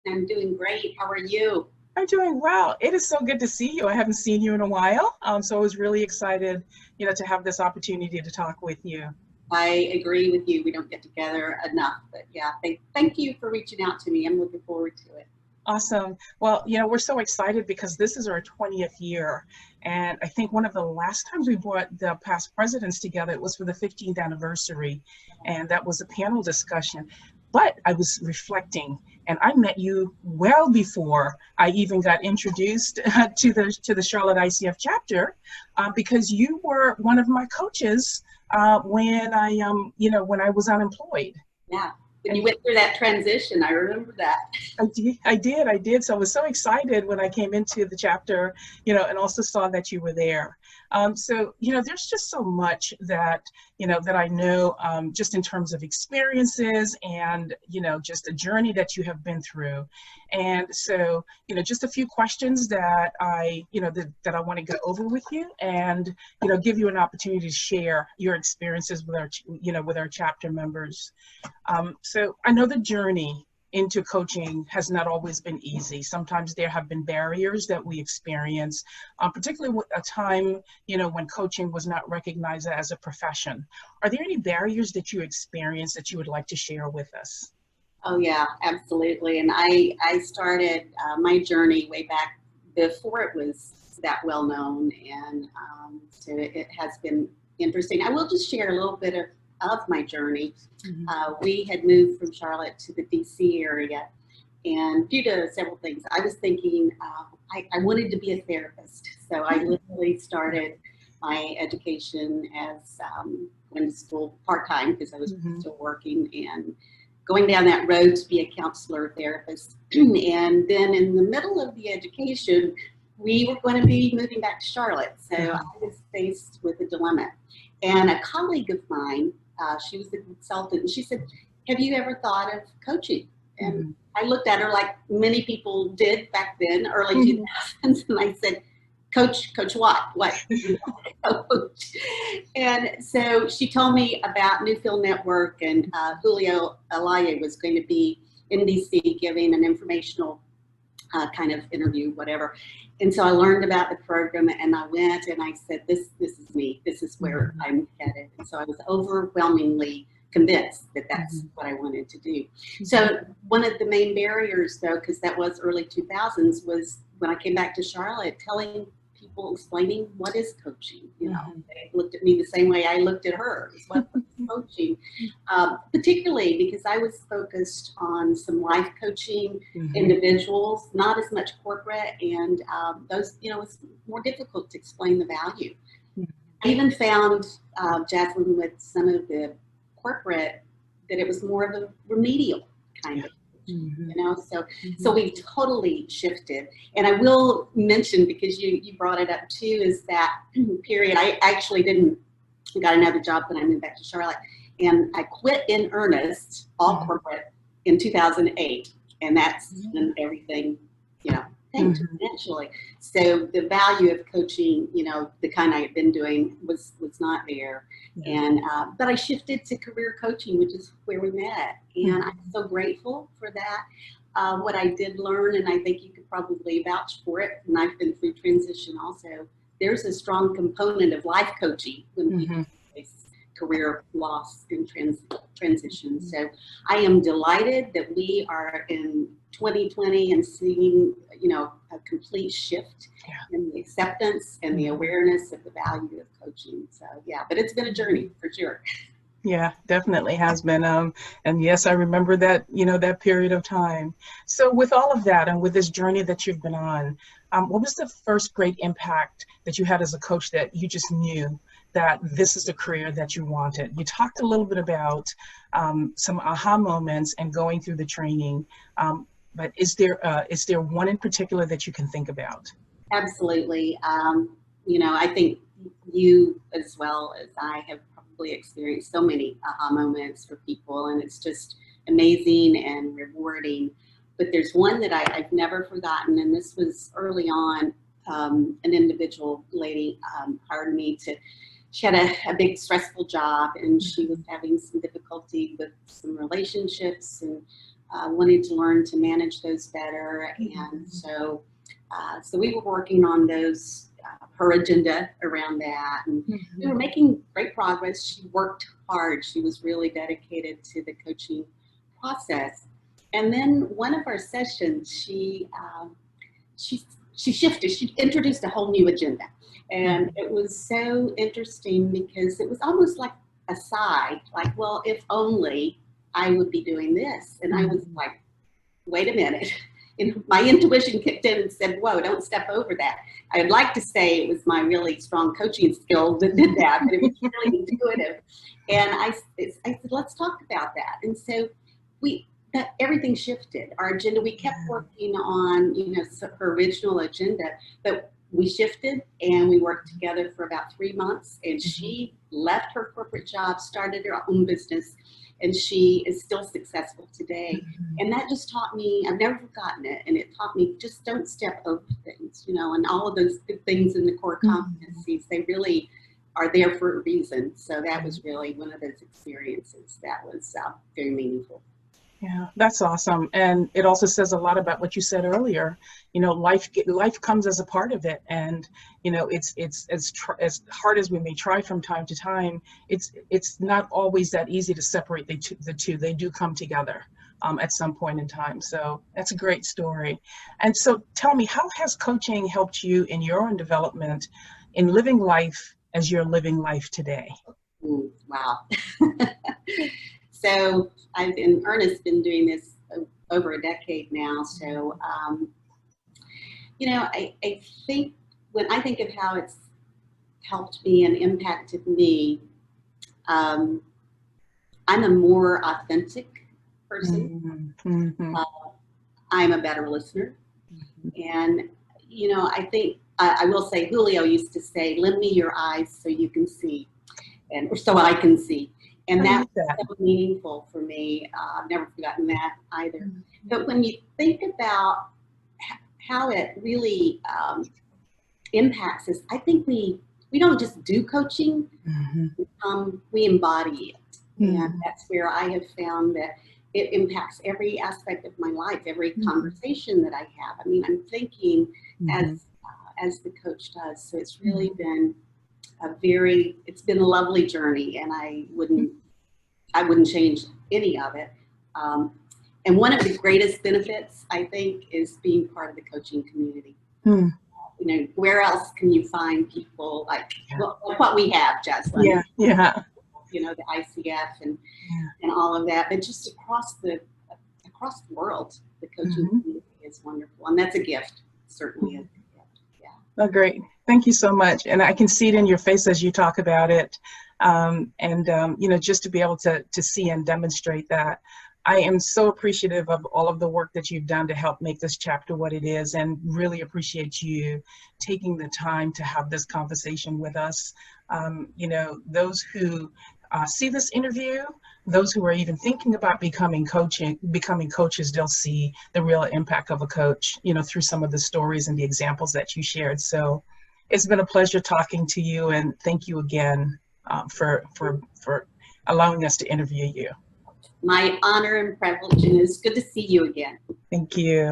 I'm doing great. How are you? I'm doing well. It is so good to see you. I haven't seen you in a while, so I was really excited, to have this opportunity to talk with you. I agree with you. We don't get together enough, but yeah, thank you for reaching out to me. I'm looking forward to it. Awesome. Well, we're so excited because this is our 20th year, and I think one of the last times we brought the past presidents together, it was for the 15th anniversary, and that was a panel discussion. But I was reflecting, and I met you well before I even got introduced to the Charlotte ICF chapter, because you were one of my coaches when I was unemployed. Yeah. When you And went through that transition, I remember that. I did. So I was so excited when I came into the chapter, and also saw that you were there. There's just so much that I know, just in terms of experiences and, just a journey that you have been through. And so, just a few questions that I want to go over with you and, give you an opportunity to share your experiences with our chapter members. So I know the journey into coaching has not always been easy. Sometimes there have been barriers that we experience, particularly with a time, when coaching was not recognized as a profession. Are there any barriers that you experienced that you would like to share with us? Oh yeah, absolutely. And I started my journey way back before it was that well known, and so it has been interesting. I will just share a little bit of my journey. Mhm. We had moved from Charlotte to the DC area, and due to several things, I was thinking I wanted to be a therapist. So I literally started my education as went to school part time because I was Mhm. still working, and going down that road to be a counselor therapist. And then in the middle of the education, we were going to be moving back to Charlotte. So I Mhm. was faced with a dilemma. And a colleague of mine, she was a consultant, and she said, "Have you ever thought of coaching?" And Mhm. I looked at her like many people did back then, early Mhm. 2000s, and I said, coach what? What? Coach. And so she told me about Newfield Network, and Julio Alaya was going to be in DC giving an informational kind of interview, whatever. And so I learned about the program, and I went and I said, this is me. This is where Mhm. I'm headed. And so I was overwhelmingly convinced that that's Mhm. what I wanted to do. Mhm. So one of the main barriers, though, because that was early 2000s, was when I came back to Charlotte, telling people, explaining what is coaching. Mhm. They looked at me the same way I looked at her. What is coaching? Particularly because I was focused on some life coaching Mhm. individuals, not as much corporate, and those, it's more difficult to explain the value. I even found, Jaslyn, with some of the corporate, that it was more of a remedial kind of coaching, Mhm. so we've totally shifted. And I will mention, because you brought it up too, is that period. I actually didn't got another job when I moved back to Charlotte, and I quit in earnest, all Mhm. corporate, in 2008, and that's when everything, you know, changed Mhm. exponentially. So the value of coaching, the kind I had been doing, was not there, Yeah. and but I shifted to career coaching, which is where we met, and I'm Mhm. so grateful for that. What I did learn, and I think you could probably vouch for it, and I've been through transition also. There's a strong component of life coaching when people Mhm. face career loss and transition. So I am delighted that we are in 2020 and seeing, a complete shift Yeah. in the acceptance and the Mhm. awareness of the value of coaching. So yeah, but it's been a journey for sure. Yeah, definitely has been. And yes, I remember that, that period of time. So with all of that and with this journey that you've been on, what was the first great impact that you had as a coach that you just knew that this is the career that you wanted? You talked a little bit about some aha moments and going through the training, but is there one in particular that you can think about? Absolutely. I think you, as well as I, have probably experienced so many aha moments for people, and it's just amazing and rewarding. But there's one that I've never forgotten, and this was early on. An individual lady hired me to. She had a big stressful job, and she was having some difficulty with some relationships, and wanted to learn to manage those better. And so we were working on those, her agenda around that, and we were making great progress. She worked hard. She was really dedicated to the coaching process. And then one of our sessions, she shifted. She introduced a whole new agenda, and it was so interesting because it was almost like a sigh, like, well, if only I would be doing this. And I was like, wait a minute. And my intuition kicked in and said, whoa, don't step over that. I'd like to say it was my really strong coaching skill that did that, but it was really intuitive. And I said, let's talk about that. And so everything shifted. Our agenda, we kept working on, her original agenda, but we shifted and we worked together for about 3 months, and she left her corporate job, started her own business, and she is still successful today. And that just taught me, I've never forgotten it, and it taught me just don't step over things, and all of those good things in the core competencies, they really are there for a reason. So that was really one of those experiences that was very meaningful. Yeah, that's awesome. And it also says a lot about what you said earlier. Life comes as a part of it. And, it's as hard as we may try from time to time, it's not always that easy to separate the two. They do come together at some point in time. So that's a great story. And so tell me, how has coaching helped you in your own development in living life as you're living life today? Wow. So I've in earnest been doing this over a decade now. So, I think when I think of how it's helped me and impacted me, I'm a more authentic person. I'm a better listener. And, I think I will say, Julio used to say, lend me your eyes so you can see, or so I can see. And that's so meaningful for me. I've never forgotten that either. But when you think about how it really impacts us, I think we don't just do coaching, we embody it. And that's where I have found that it impacts every aspect of my life, every conversation that I have. I mean, I'm thinking as the coach does. So it's really been it's been a lovely journey, and I wouldn't change any of it. And one of the greatest benefits, I think, is being part of the coaching community. Where else can you find people like what we have, Jocelyn? Yeah. The ICF and all of that, but just across the world, the coaching community is wonderful, and that's a gift. Certainly is a gift. Yeah. Oh, great. Thank you so much. And I can see it in your face as you talk about it. Just to be able to see and demonstrate that. I am so appreciative of all of the work that you've done to help make this chapter what it is, and really appreciate you taking the time to have this conversation with us. Those who see this interview, those who are even thinking about becoming coaches, they'll see the real impact of a coach, through some of the stories and the examples that you shared. So it's been a pleasure talking to you, and thank you again for allowing us to interview you. My honor and privilege, and it's good to see you again. Thank you.